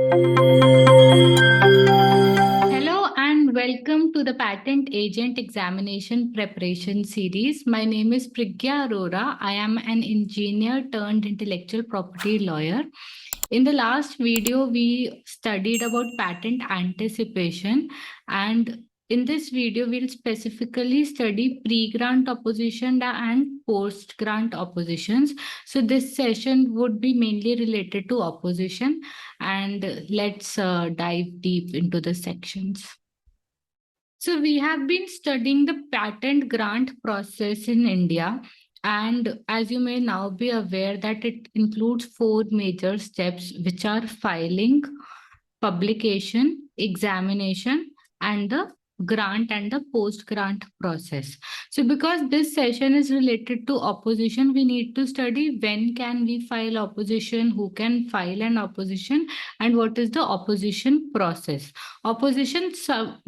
Hello and welcome to the Patent Agent Examination Preparation Series. My name is Priggya Arora. I am an engineer turned intellectual property lawyer. In the last video, we studied about patent anticipation, and in this video, we'll specifically study pre-grant opposition and post-grant oppositions. So this session would be mainly related to opposition, and let's dive deep into the sections. So we have been studying the patent grant process in India. And as you may now be aware that it includes 4 major steps, which are filing, publication, examination, and the grant and the post-grant process. So because this session is related to opposition, we need to study when can we file opposition, who can file an opposition, and what is the opposition process. Opposition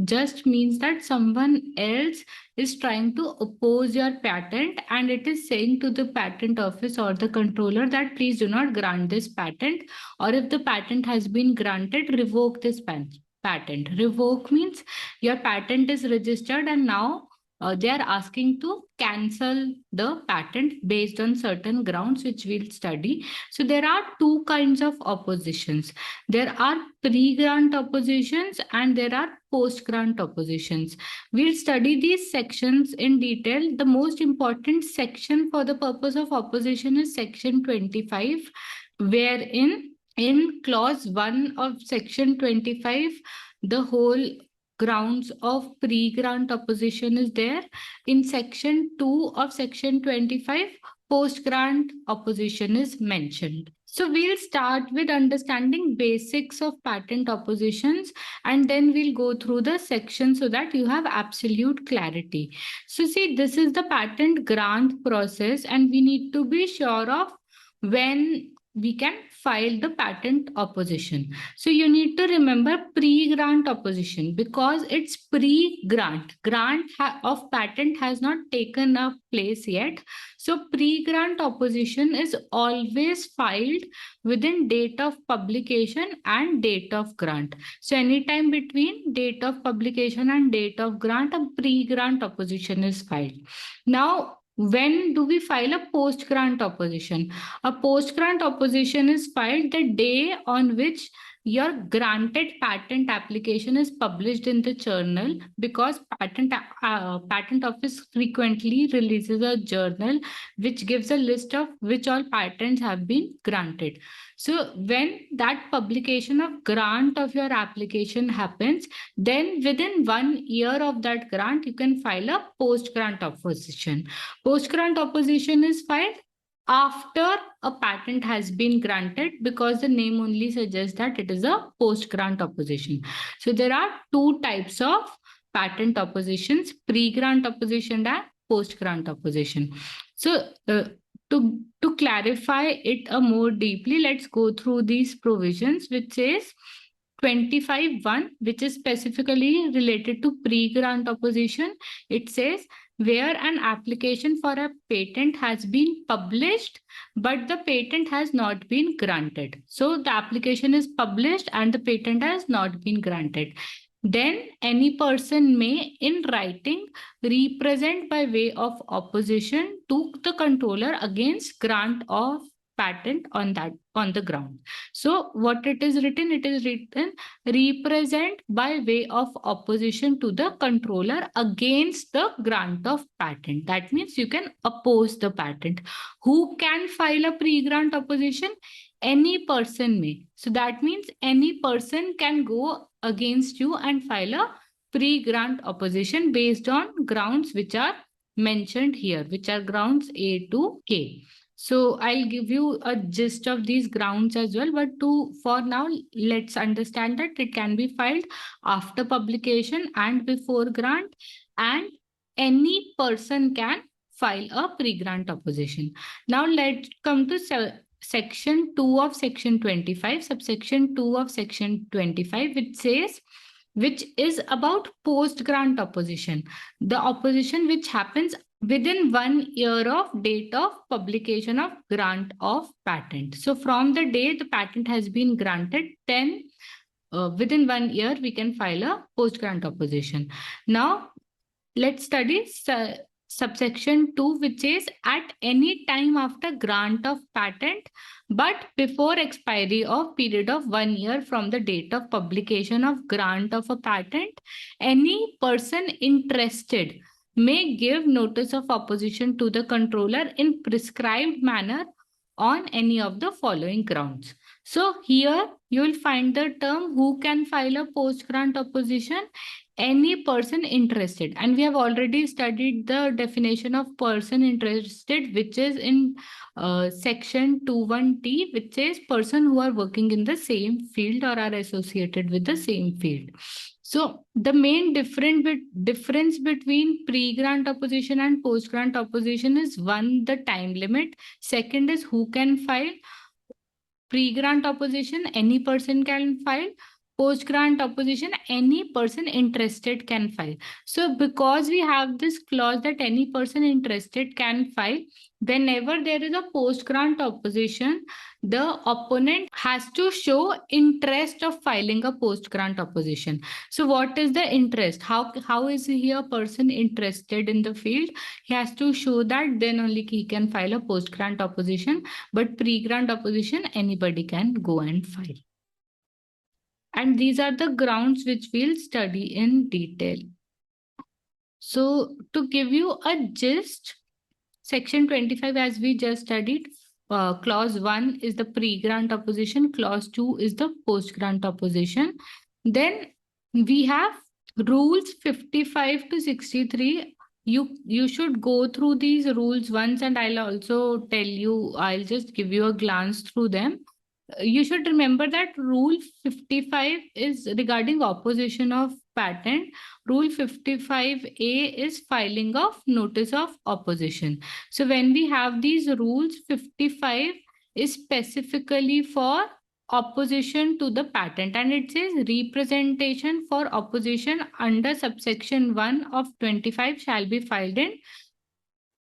just means that someone else is trying to oppose your patent and it is saying to the patent office or the controller that please do not grant this patent, or if the patent has been granted, revoke this patent. Revoke means your patent is registered and now they are asking to cancel the patent based on certain grounds which we'll study. So there are 2 kinds of oppositions. There are pre-grant oppositions and there are post-grant oppositions. We'll study these sections in detail. The most important section for the purpose of opposition is section 25, wherein in clause 1 of section 25, the whole grounds of pre-grant opposition is there. In section 2 of section 25, post-grant opposition is mentioned. So we'll start with understanding basics of patent oppositions and then we'll go through the section so that you have absolute clarity. So see, this is the patent grant process and we need to be sure of when we can file the patent opposition. So you need to remember pre-grant opposition because it's pre-grant. Grant of patent has not taken a place yet. So pre-grant opposition is always filed within date of publication and date of grant. So anytime between date of publication and date of grant, a pre-grant opposition is filed. Now, when do we file a post-grant opposition? A post-grant opposition is filed the day on which your granted patent application is published in the journal, because patent office frequently releases a journal which gives a list of which all patents have been granted. So when that publication of grant of your application happens, then within 1 year of that grant, you can file a post-grant opposition. Post-grant opposition is filed after a patent has been granted because the name only suggests that it is a post-grant opposition. So there are 2 types of patent oppositions, pre-grant opposition and post-grant opposition. So to clarify it more deeply, let's go through these provisions, which says 25(1), which is specifically related to pre-grant opposition. It says where an application for a patent has been published, but the patent has not been granted. So the application is published and the patent has not been granted. Then any person may, in writing, represent by way of opposition to the controller against grant of patent on the ground. So what it is written represent by way of opposition to the controller against the grant of patent. That means you can oppose the patent. Who can file a pre-grant opposition? Any person may. So that means any person can go against you and file a pre-grant opposition based on grounds which are mentioned here, which are grounds A to K. So I'll give you a gist of these grounds as well, but for now, let's understand that it can be filed after publication and before grant, and any person can file a pre-grant opposition. Now let's come to section 2 of section 25, subsection 2 of section 25, which says, which is about post-grant opposition, the opposition which happens within 1 year of date of publication of grant of patent. So from the day the patent has been granted, then within 1 year we can file a post grant opposition. Now let's study subsection 2, which is at any time after grant of patent but before expiry of period of 1 year from the date of publication of grant of a patent, any person interested may give notice of opposition to the controller in prescribed manner on any of the following grounds. So here you will find the term who can file a post grant opposition: any person interested. And we have already studied the definition of person interested, which is in section 21T, which is person who are working in the same field or are associated with the same field. So the main difference between pre-grant opposition and post-grant opposition is, one, the time limit. Second is who can file. Pre-grant opposition, any person can file. Post-grant opposition, any person interested can file. So because we have this clause that any person interested can file, whenever there is a post-grant opposition, the opponent has to show interest of filing a post-grant opposition. So what is the interest? How is he a person interested in the field? He has to show that, then only he can file a post-grant opposition. But pre-grant opposition, anybody can go and file. And these are the grounds which we'll study in detail. So to give you a gist, section 25, as we just studied, clause 1 is the pre-grant opposition, clause 2 is the post-grant opposition. Then we have rules 55 to 63. You should go through these rules once, and I'll also tell you, I'll just give you a glance through them. You should remember that rule 55 is regarding opposition of patent. Rule 55A is filing of notice of opposition. So when we have these rules, 55 is specifically for opposition to the patent, and it says representation for opposition under subsection 1 of 25 shall be filed in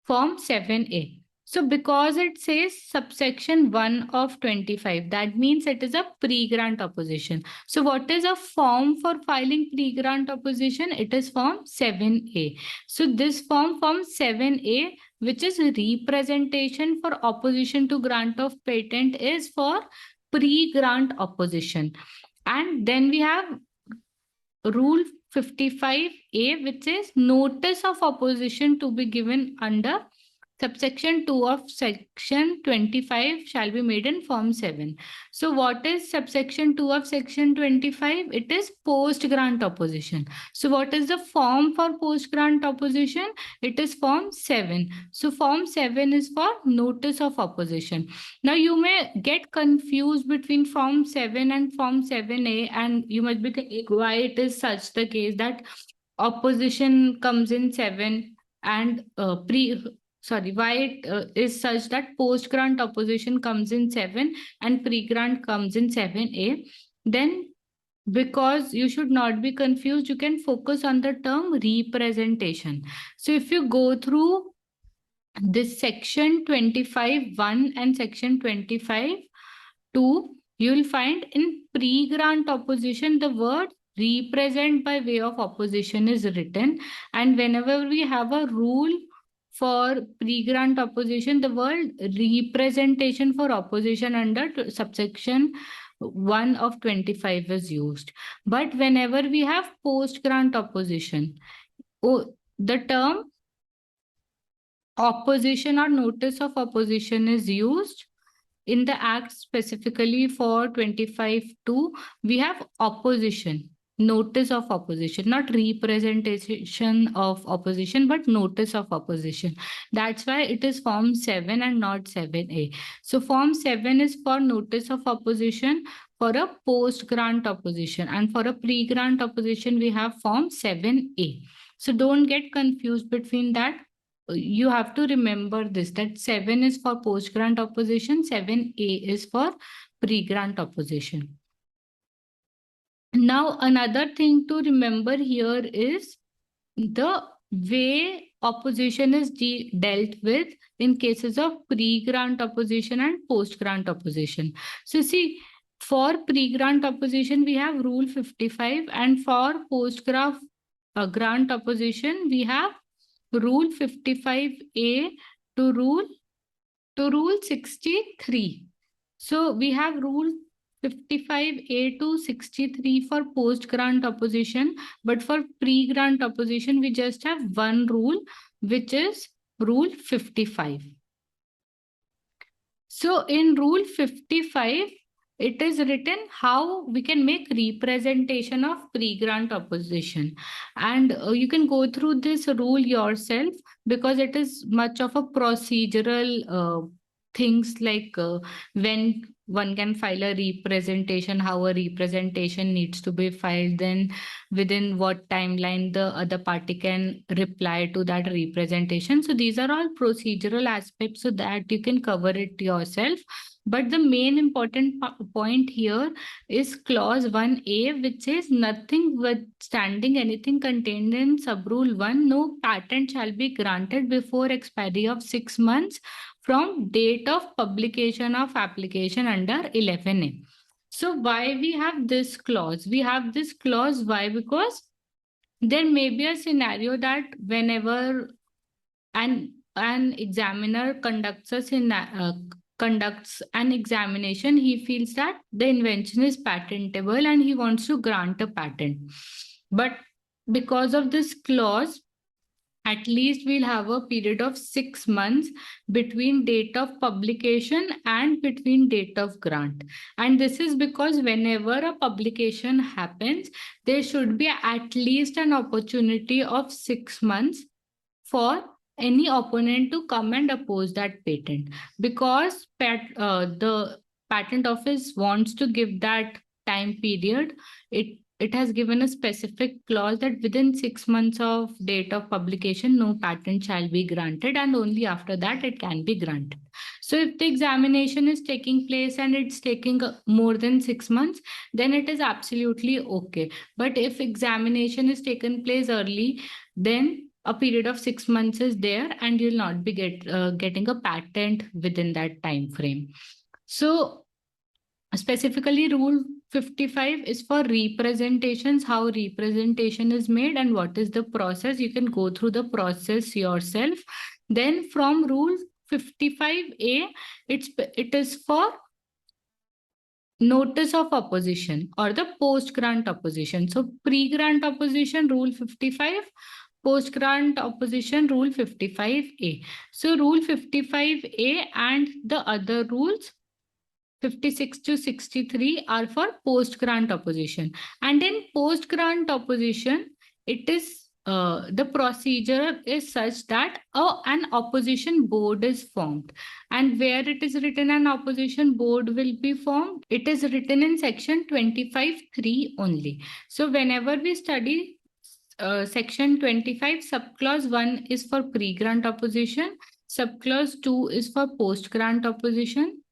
Form 7A. So because it says subsection 1 of 25, that means it is a pre-grant opposition. So what is a form for filing pre-grant opposition? It is Form 7A. So this Form 7A, which is representation for opposition to grant of patent, is for pre-grant opposition. And then we have Rule 55A, which is notice of opposition to be given under subsection 2 of section 25 shall be made in Form 7. So what is subsection 2 of section 25? It is post-grant opposition. So what is the form for post-grant opposition? It is Form 7. So Form 7 is for notice of opposition. Now you may get confused between Form 7 and Form 7A, and you must be thinking why it is such the case that opposition comes in 7 and why it is such that post-grant opposition comes in 7 and pre-grant comes in 7A. Then, because you should not be confused, you can focus on the term representation. So if you go through this section 25(1) and section 25(2), you will find in pre-grant opposition, the word represent by way of opposition is written. And whenever we have a rule for pre-grant opposition, the word representation for opposition under subsection 1 of 25 is used. But whenever we have post-grant opposition, the term opposition or notice of opposition is used. In the Act specifically for 25(2), we have opposition, notice of opposition, not representation of opposition, but notice of opposition. That's why it is Form 7 and not 7A. So Form 7 is for notice of opposition for a post-grant opposition, and for a pre-grant opposition, we have Form 7A. So don't get confused between that. You have to remember this, that 7 is for post-grant opposition, 7A is for pre-grant opposition. Now, another thing to remember here is the way opposition is dealt with in cases of pre-grant opposition and post-grant opposition. So see, for pre-grant opposition, we have Rule 55, and for post-grant grant opposition, we have Rule 55A to Rule 63. So we have Rule 55A to 63 for post-grant opposition, but for pre-grant opposition, we just have one rule, which is Rule 55. So in Rule 55, it is written how we can make representation of pre-grant opposition. And you can go through this rule yourself because it is much of a procedural things like when one can file a representation, how a representation needs to be filed, then within what timeline the other party can reply to that representation. So these are all procedural aspects so that you can cover it yourself. But the main important point here is clause 1A, which says nothing withstanding anything contained in subrule 1, no patent shall be granted before expiry of 6 months from date of publication of application under 11A. So why we have this clause? We have this clause why? Because there may be a scenario that whenever an examiner conducts an examination, he feels that the invention is patentable and he wants to grant a patent. But because of this clause, at least we'll have a period of 6 months between date of publication and between date of grant. And this is because whenever a publication happens, there should be at least an opportunity of 6 months for any opponent to come and oppose that patent, because the patent office wants to give that time period. It has given a specific clause that within 6 months of date of publication, no patent shall be granted, and only after that it can be granted. So if the examination is taking place and it's taking more than 6 months, then it is absolutely okay. But if examination is taken place early, then a period of 6 months is there and you'll not be getting a patent within that time frame. So specifically, Rule 55 is for representations, how representation is made and what is the process. You can go through the process yourself. Then from Rule 55A, it is for notice of opposition or the post-grant opposition. So pre-grant opposition, Rule 55, post-grant opposition, Rule 55A. So Rule 55A and the other rules 56 to 63 are for post-grant opposition. And in post-grant opposition, it is the procedure is such that an opposition board is formed. And where it is written an opposition board will be formed, it is written in section 25(3) only. So whenever we study section 25, subclause 1 is for pre-grant opposition, subclause 2 is for post-grant opposition,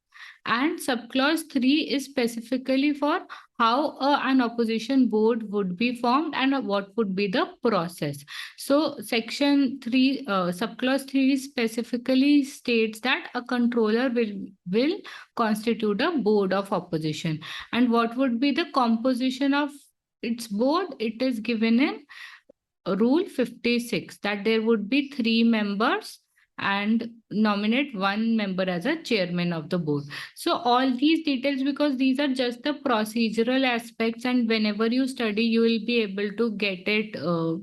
and subclause 3 is specifically for how an opposition board would be formed and what would be the process. So section 3, subclause 3 specifically states that a controller will constitute a board of opposition. And what would be the composition of its board? It is given in Rule 56 that there would be 3 members and nominate 1 member as a chairman of the board. So all these details, because these are just the procedural aspects, and whenever you study, you will be able to get it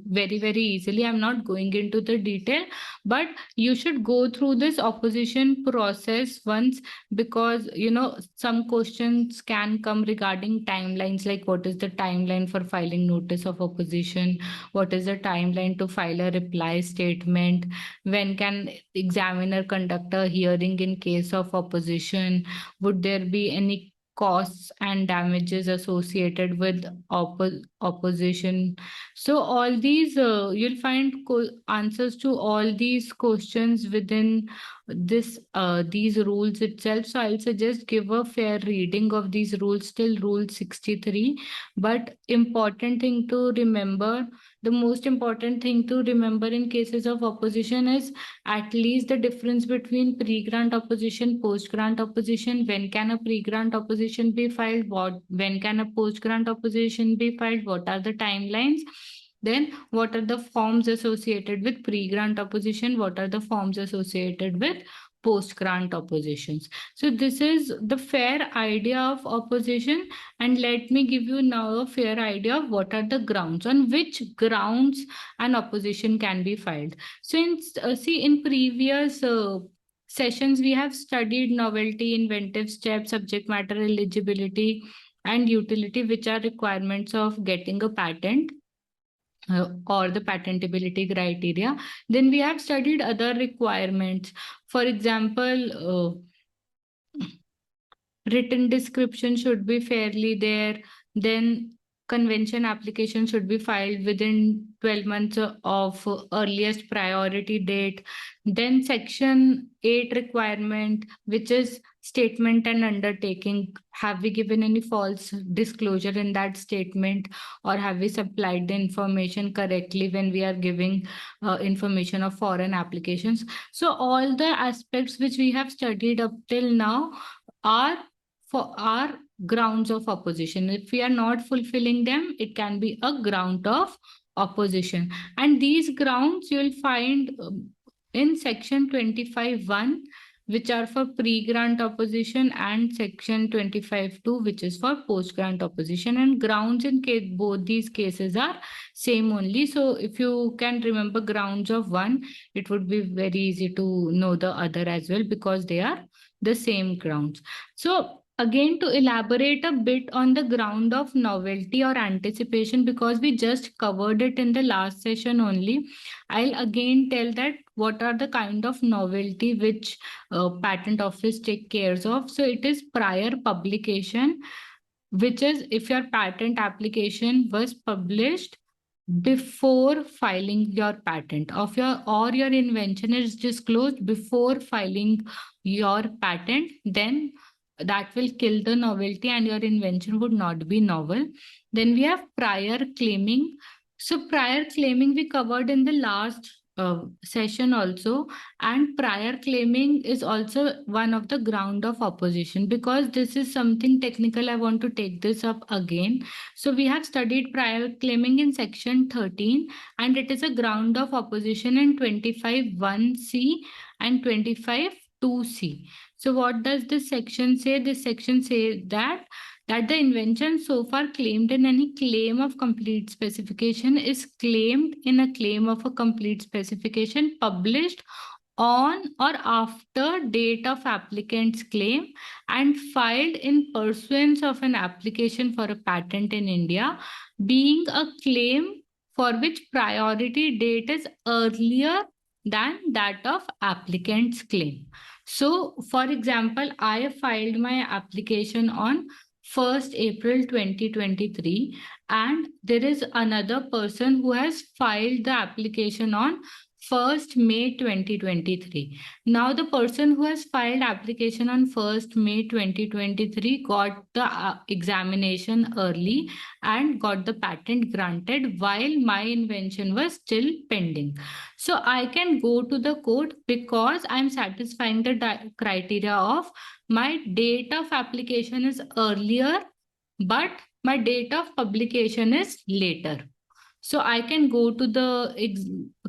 very, very easily. I'm not going into the detail, but you should go through this opposition process once, because, you know, some questions can come regarding timelines, like what is the timeline for filing notice of opposition? What is the timeline to file a reply statement? When can examiner conduct a hearing in case of opposition? Would there be any costs and damages associated with opposition? So all these, you'll find answers to all these questions within these rules itself. So I'll suggest give a fair reading of these rules till Rule 63. But important thing to remember, the most important thing to remember in cases of opposition is at least the difference between pre-grant opposition, post-grant opposition. When can a pre-grant opposition be filed? When can a post-grant opposition be filed? What are the timelines? Then what are the forms associated with pre-grant opposition? What are the forms associated with post-grant oppositions? So this is the fair idea of opposition. And let me give you now a fair idea of what are the grounds, on which grounds an opposition can be filed. So in previous sessions, we have studied novelty, inventive steps, subject matter eligibility, and utility, which are requirements of getting a patent or the patentability criteria. Then we have studied other requirements. For example, written description should be fairly there. Then convention application should be filed within 12 months of earliest priority date. Then section 8 requirement, which is statement and undertaking. Have we given any false disclosure in that statement, or have we supplied the information correctly when we are giving information of foreign applications? So all the aspects which we have studied up till now are for our grounds of opposition. If we are not fulfilling them, it can be a ground of opposition. And these grounds you will find in section 25(1), which are for pre-grant opposition, and section 25(2), which is for post-grant opposition. And grounds in case both these cases are same only. So if you can remember grounds of one, it would be very easy to know the other as well, because they are the same grounds. So again, to elaborate a bit on the ground of novelty or anticipation, because we just covered it in the last session only, I'll again tell that what are the kind of novelty which patent office take cares of. So it is prior publication, which is if your patent application was published before filing your patent of your, or your invention is disclosed before filing your patent, then that will kill the novelty and your invention would not be novel. Then we have prior claiming. So prior claiming we covered in the last session also, and prior claiming is also one of the ground of opposition. Because this is something technical, I want to take this up again. So we have studied prior claiming in section 13, and it is a ground of opposition in 25(1)(c) and 25(2)(c). So what does this section say? This section says that the invention so far claimed in any claim of complete specification is claimed in a claim of a complete specification published on or after date of applicant's claim and filed in pursuance of an application for a patent in India, being a claim for which priority date is earlier than that of applicant's claim. So, for example, I filed my application on 1st April 2023, and there is another person who has filed the application on 1st May 2023. Now, the person who has filed application on 1st May 2023 got the examination early and got the patent granted while my invention was still pending. So I can go to the court because I'm satisfying the criteria of my date of application is earlier, but my date of publication is later. So I can go to the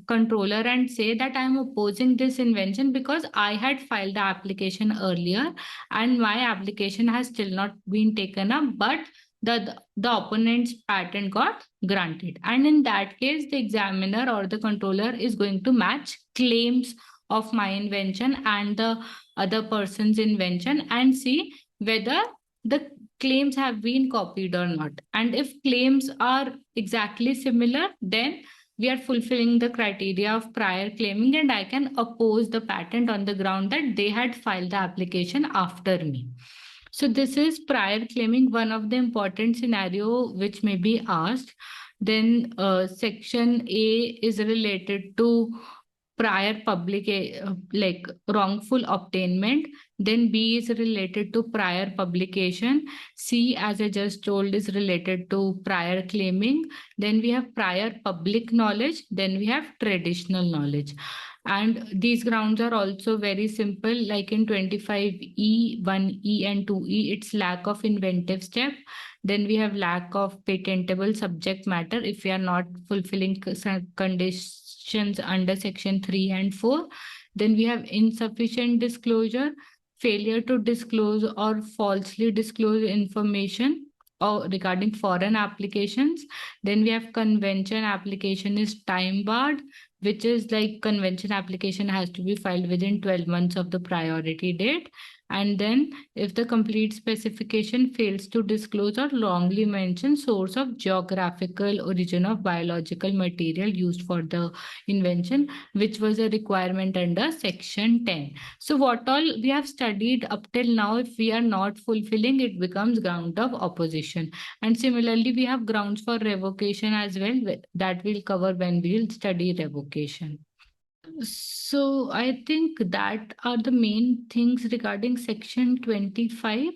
controller and say that I'm opposing this invention because I had filed the application earlier and my application has still not been taken up, but the opponent's patent got granted. And in that case, the examiner or the controller is going to match claims of my invention and the other person's invention and see whether the claims have been copied or not. And if claims are exactly similar, then we are fulfilling the criteria of prior claiming and I can oppose the patent on the ground that they had filed the application after me. So this is prior claiming, one of the important scenario which may be asked. Then section A is related to prior public like wrongful obtainment. Then B is related to prior publication. C, as I just told, is related to prior claiming. Then we have prior public knowledge. Then we have traditional knowledge. And these grounds are also very simple, like in 25E, 1E and 2E, it's lack of inventive step. Then we have lack of patentable subject matter if we are not fulfilling conditions under section 3 and 4. Then we have insufficient disclosure, failure to disclose or falsely disclose information or regarding foreign applications. Then we have convention application is time barred, which is like convention application has to be filed within 12 months of the priority date. And then if the complete specification fails to disclose or wrongly mention source of geographical origin of biological material used for the invention, which was a requirement under section 10. So what all we have studied up till now, if we are not fulfilling, it becomes ground of opposition. And similarly, we have grounds for revocation as well, that we'll cover when we'll study revocation. So I think that are the main things regarding section 25.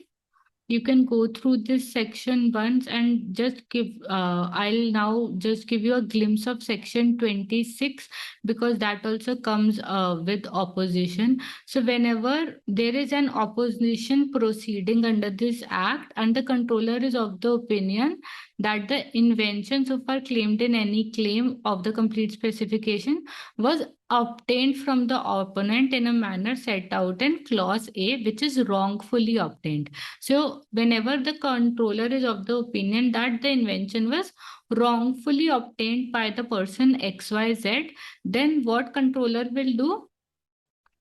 You can go through this section once and just give, I'll now just give you a glimpse of section 26, because that also comes with opposition. So whenever there is an opposition proceeding under this act and the controller is of the opinion that the invention so far claimed in any claim of the complete specification was obtained from the opponent in a manner set out in clause A, which is wrongfully obtained. So whenever the controller is of the opinion that the invention was wrongfully obtained by the person XYZ, then what controller will do?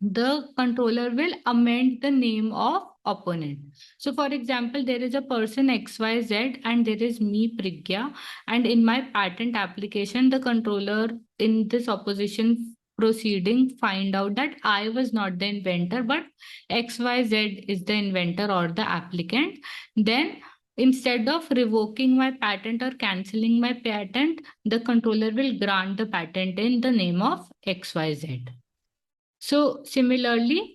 The controller will amend the name of opponent. So for example, there is a person XYZ and there is me, Priggya, and in my patent application, the controller in this opposition proceeding find out that I was not the inventor, but XYZ is the inventor or the applicant. Then instead of revoking my patent or cancelling my patent, the controller will grant the patent in the name of XYZ. So similarly,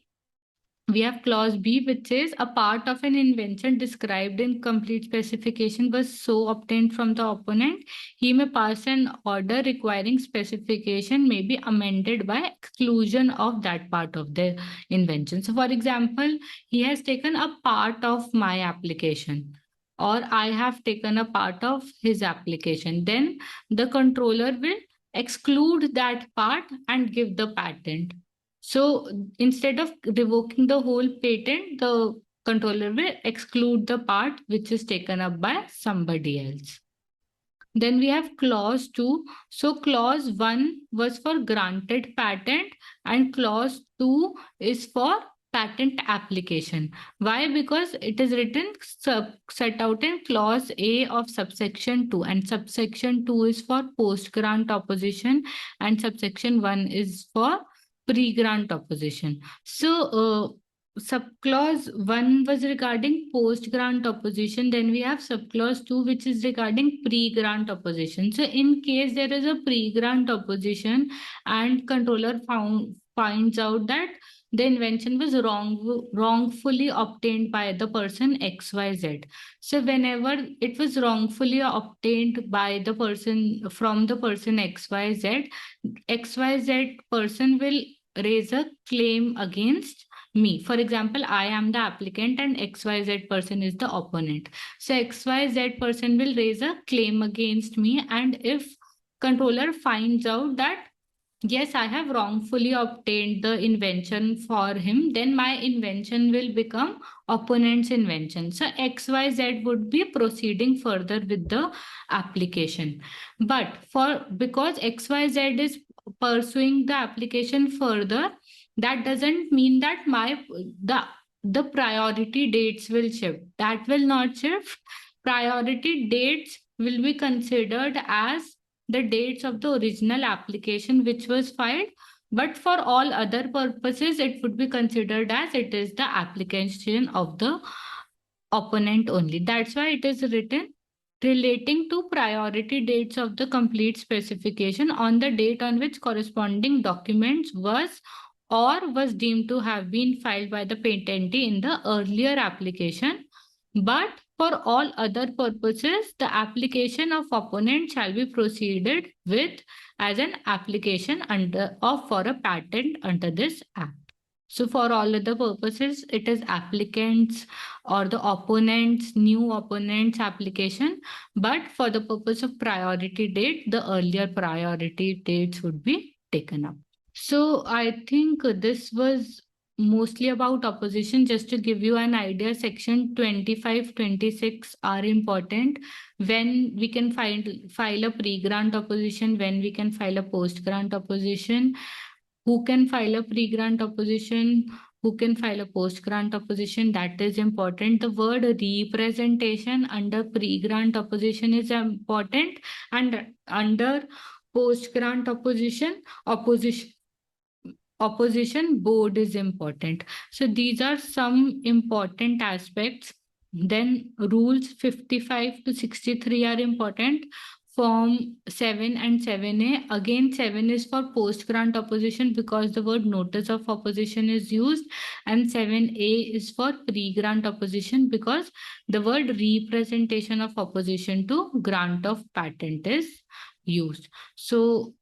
we have clause B, which says a part of an invention described in complete specification was so obtained from the opponent, he may pass an order requiring specification may be amended by exclusion of that part of the invention. So for example, he has taken a part of my application, or I have taken a part of his application. Then the controller will exclude that part and give the patent. So instead of revoking the whole patent, the controller will exclude the part which is taken up by somebody else. Then we have clause 2. So clause 1 was for granted patent and clause 2 is for patent application. Why? Because it is written set out in clause A of subsection 2, and subsection 2 is for post-grant opposition and subsection 1 is for pre-grant opposition. So subclause 1 was regarding post-grant opposition. Then we have subclause 2, which is regarding pre-grant opposition. So in case there is a pre-grant opposition and controller finds out that the invention was wrongfully obtained by the person XYZ. So whenever it was wrongfully obtained by the person from the person XYZ, XYZ person will raise a claim against me. For example, I am the applicant and XYZ person is the opponent. So XYZ person will raise a claim against me, and if controller finds out that yes, I have wrongfully obtained the invention for him, then my invention will become opponent's invention. So XYZ would be proceeding further with the application. But because XYZ is pursuing the application further, that doesn't mean that the priority dates will shift. That will not shift. Priority dates will be considered as the dates of the original application which was filed, but for all other purposes, it would be considered as it is the application of the opponent only. That's why it is written relating to priority dates of the complete specification on the date on which corresponding documents was deemed to have been filed by the patentee in the earlier application. But for all other purposes, the application of opponent shall be proceeded with as an application for a patent under this act. So for all other purposes, it is applicants or the opponent's new opponent's application. But for the purpose of priority date, the earlier priority dates would be taken up. So I think this was mostly about opposition. Just to give you an idea, section 25, 26 are important. When we can file a pre-grant opposition, when we can file a post-grant opposition, who can file a pre-grant opposition, who can file a post-grant opposition, that is important. The word representation under pre-grant opposition is important, and under post-grant opposition board is important. So these are some important aspects. Then rules 55 to 63 are important. Form 7 and 7A. Again, 7 is for post-grant opposition because the word notice of opposition is used, and 7A is for pre-grant opposition because the word representation of opposition to grant of patent is used. So,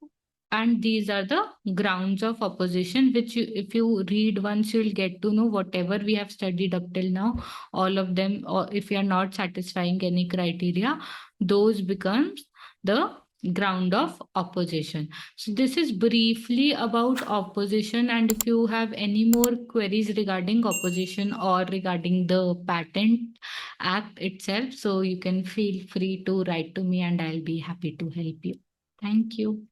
and these are the grounds of opposition, which if you read once, you'll get to know whatever we have studied up till now, all of them, or if you are not satisfying any criteria, those becomes the ground of opposition. So this is briefly about opposition, and if you have any more queries regarding opposition or regarding the patent act itself, so you can feel free to write to me and I'll be happy to help you. Thank you.